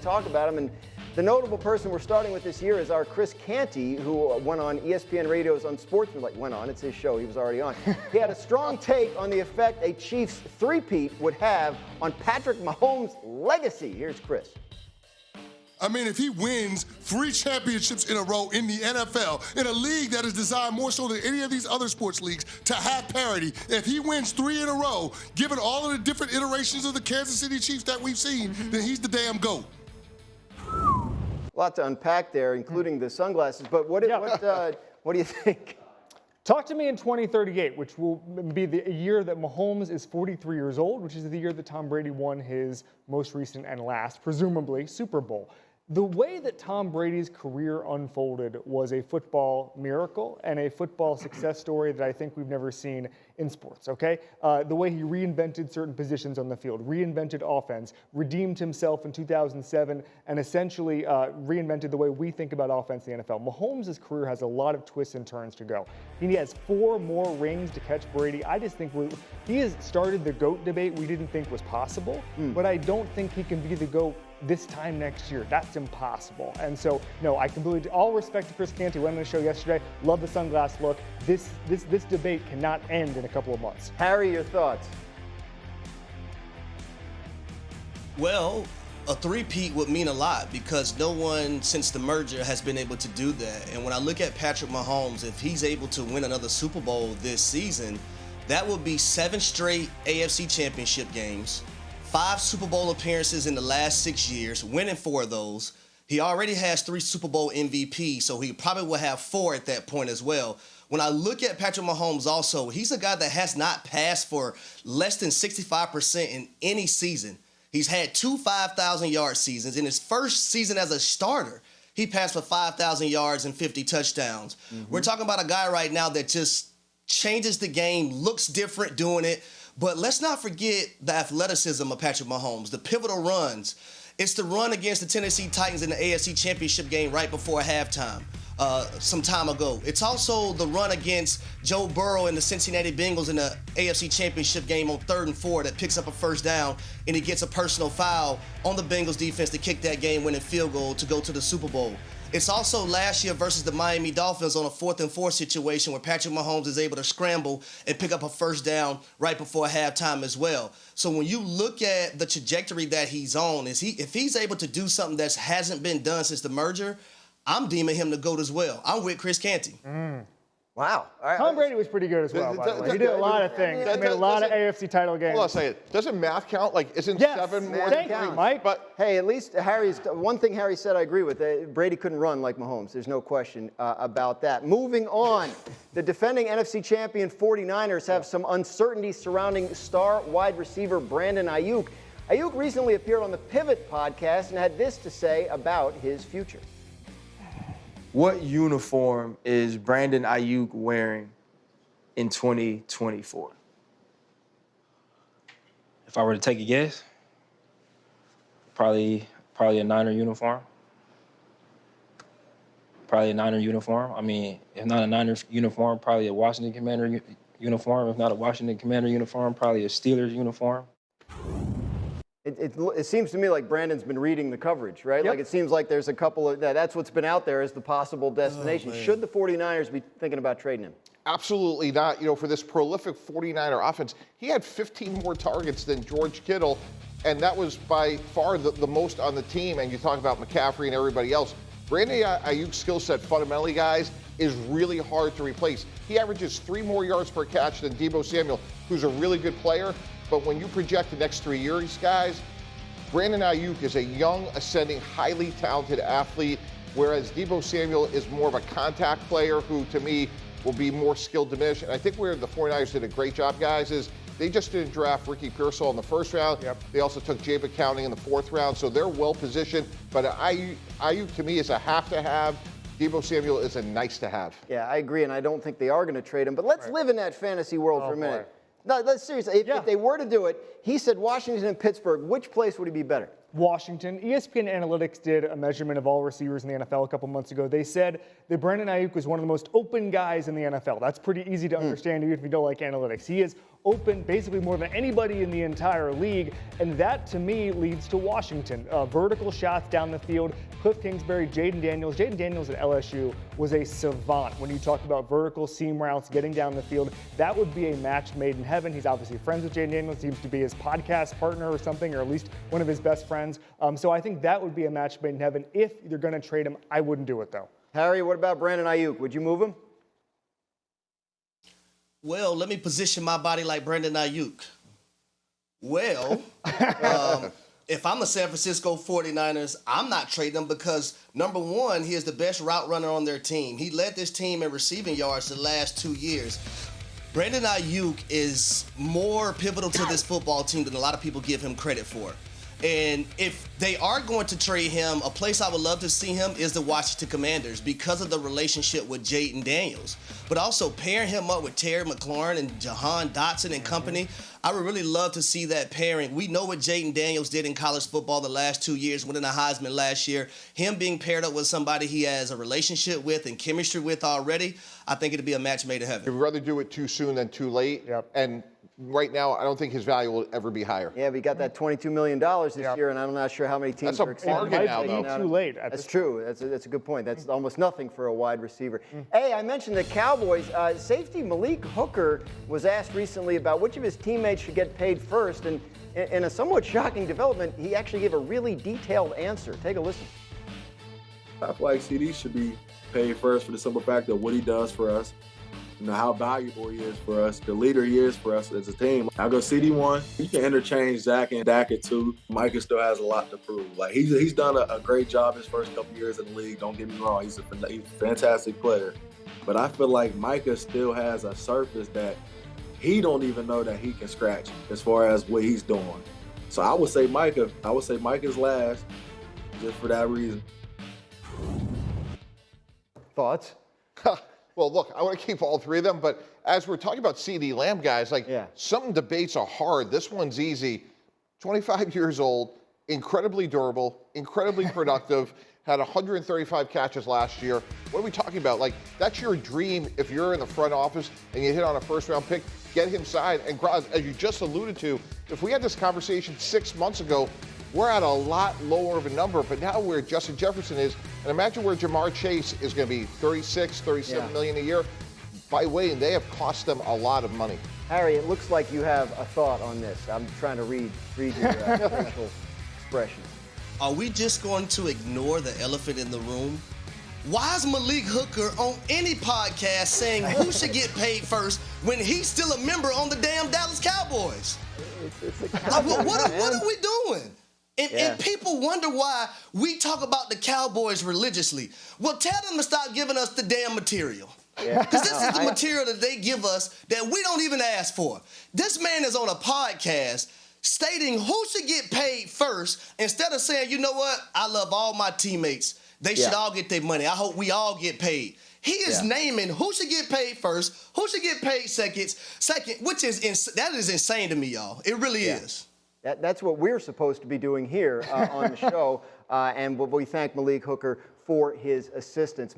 talk about him. And the notable person we're starting with this year is our Chris Canty, who went on ESPN Radio's Unsportsmanlike. Went on, it's his show, he was already on. He had a strong take on the effect a Chiefs three-peat would have on Patrick Mahomes' legacy. Here's Chris. I mean, if he wins 3 championships in a row in the NFL, in a league that is designed more so than any of these other sports leagues to have parity, if he wins 3 in a row, given all of the different iterations of the Kansas City Chiefs that we've seen, then he's the damn GOAT. A lot to unpack there, including the sunglasses. But what do you think? Talk to me in 2038, which will be the year that Mahomes is 43 years old, which is the year that Tom Brady won his most recent and last, presumably, Super Bowl. The way that Tom Brady's career unfolded was a football miracle and a football success story that I think we've never seen in sports, okay? The way he reinvented certain positions on the field, reinvented offense, redeemed himself in 2007, and essentially reinvented the way we think about offense in the NFL. Mahomes' career has a lot of twists and turns to go. He has 4 more rings to catch Brady. I just think he has started the GOAT debate we didn't think was possible, but I don't think he can be the GOAT this time next year. That's impossible. And so, no, I completely, all respect to Chris Canty, went on the show yesterday, love the sunglass look. This debate cannot end in a couple of months. Harry, your thoughts? Well, a three-peat would mean a lot because no one since the merger has been able to do that. And when I look at Patrick Mahomes, if he's able to win another Super Bowl this season, that would be 7 straight AFC championship games, 5 Super Bowl appearances in the last 6 years, winning 4 of those. He already has 3 Super Bowl MVPs, so he probably will have 4 at that point as well. When I look at Patrick Mahomes also, he's a guy that has not passed for less than 65% in any season. He's had 2 5,000-yard seasons. In his first season as a starter, he passed for 5,000 yards and 50 touchdowns. We're talking about a guy right now that just changes the game, looks different doing it. But let's not forget the athleticism of Patrick Mahomes, the pivotal runs. It's the run against the Tennessee Titans in the AFC Championship game right before halftime some time ago. It's also the run against Joe Burrow and the Cincinnati Bengals in the AFC Championship game on 3rd and 4 that picks up a first down, and he gets a personal foul on the Bengals defense to kick that game-winning field goal to go to the Super Bowl. It's also last year versus the Miami Dolphins on a 4th and 4 situation where Patrick Mahomes is able to scramble and pick up a first down right before halftime as well. So when you look at the trajectory that he's on, if he's able to do something that hasn't been done since the merger, I'm deeming him the GOAT as well. I'm with Chris Canty. Wow. Tom Brady was pretty good as well, by the way. He did a lot of things. He made a lot of AFC title games. Hold on a second. Doesn't math count? Like, isn't Yes, 7 more? thank you, Mike. But Hey, at least one thing Harry said I agree with. Brady couldn't run like Mahomes. There's no question about that. Moving on, the defending NFC champion 49ers have some uncertainty surrounding star wide receiver Brandon Aiyuk. Aiyuk recently appeared on the Pivot podcast and had this to say about his future. What uniform is Brandon Aiyuk wearing in 2024? If I were to take a guess, probably a Niner uniform. Probably a Niner uniform. I mean, if not a Niner uniform, probably a Washington Commander uniform. If not a Washington Commander uniform, probably a Steelers uniform. It seems to me like Brandon's been reading the coverage, right? Like it seems like there's a couple of that's what's been out there as the possible destination. Should the 49ers be thinking about trading him? absolutely not. You know, for this prolific 49er offense, he had 15 more targets than George Kittle, and that was by far the most on the team. And you talk about McCaffrey and everybody else. Brandon Aiyuk's skill set, fundamentally, guys, is really hard to replace. He averages 3 more yards per catch than Deebo Samuel, who's a really good player. But when you project the next 3 years, guys, Brandon Aiyuk is a young, ascending, highly talented athlete, whereas Deebo Samuel is more of a contact player who, to me, will be more skill diminished. And I think where the 49ers did a great job, guys, is they just didn't draft Ricky Pearsall in the first round. Yep. They also took Jacob Counting in the 4th round, so they're well positioned. But Aiyuk to me is a have to have. Deebo Samuel is a nice to have. Yeah, I agree, and I don't think they are going to trade him. But let's live in that fantasy world for a minute. No, let's seriously. If they were to do it, he said Washington and Pittsburgh. Which place would he be better? Washington. ESPN Analytics did a measurement of all receivers in the NFL a couple months ago. They said that Brandon Aiyuk was one of the most open guys in the NFL. That's pretty easy to understand even if you don't like analytics. He is open basically more than anybody in the entire league. And that, to me, leads to Washington. Vertical shots down the field. Cliff Kingsbury, Jaden Daniels. Jaden Daniels at LSU was a savant when you talk about vertical seam routes, getting down the field. That would be a match made in heaven. He's obviously friends with Jaden Daniels, seems to be his podcast partner or something, or at least one of his best friends. So I think that would be a match made in heaven. If you're going to trade him, I wouldn't do it, though. Harry, what about Brandon Aiyuk? Would you move him? Well, let me position my body like Brandon Aiyuk. Well, if I'm the San Francisco 49ers, I'm not trading him because, number one, he is the best route runner on their team. He led this team in receiving yards the last 2 years. Brandon Aiyuk is more pivotal to this football team than a lot of people give him credit for. And if they are going to trade him, a place I would love to see him is the Washington Commanders because of the relationship with Jaden Daniels. But also pairing him up with Terry McLaurin and Jahan Dotson and company, I would really love to see that pairing. We know what Jaden Daniels did in college football the last 2 years, winning the Heisman last year. Him being paired up with somebody he has a relationship with and chemistry with already, I think it'd be a match made in heaven. You'd rather do it too soon than too late. Yep. And right now, I don't think his value will ever be higher. Yeah, we got that $22 million this year, and I'm not sure how many teams That's a are excited. bargain It now, might though. be too late. That's true. That's a good point. That's almost nothing for a wide receiver. Hey, I mentioned the Cowboys. Safety Malik Hooker was asked recently about which of his teammates should get paid first, and in a somewhat shocking development, he actually gave a really detailed answer. Take a listen. I feel like CeeDee should be paid first for the simple fact of what he does for us, you know, how valuable he is for us, the leader he is for us as a team. I'll go CeeDee 1. You can interchange Zach and Dak at 2. Micah still has a lot to prove. Like, he's done a great job his first couple years in the league. Don't get me wrong. He's a fantastic player. But I feel like Micah still has a surface that he don't even know that he can scratch as far as what he's doing. So I would say Micah. I would say Micah's last just for that reason. Thoughts? Well, look, I want to keep all three of them, but as we're talking about CeeDee Lamb, guys, like some debates are hard. This one's easy. 25 years old, incredibly durable, incredibly productive, had 135 catches last year. What are we talking about? Like, that's your dream if you're in the front office and you hit on a first-round pick, get him signed. And as you just alluded to, if we had this conversation 6 months ago, we're at a lot lower of a number, but now where Justin Jefferson is, and imagine where Jamar Chase is going to be, 36, 37 million a year. By way, and they have cost them a lot of money. Harry, it looks like you have a thought on this. I'm trying to read your facial expression. Are we just going to ignore the elephant in the room? Why is Malik Hooker on any podcast saying who should get paid first when he's still a member on the damn Dallas Cowboys? What are we doing? And people wonder why we talk about the Cowboys religiously. Well, tell them to stop giving us the damn material. Because this is the material that they give us that we don't even ask for. This man is on a podcast stating who should get paid first instead of saying, you know what, I love all my teammates. They should all get their money. I hope we all get paid. He is naming who should get paid first, who should get paid second, which is that is insane to me, y'all. It really is. That's what we're supposed to be doing here on the show, and we thank Malik Hooker for his assistance.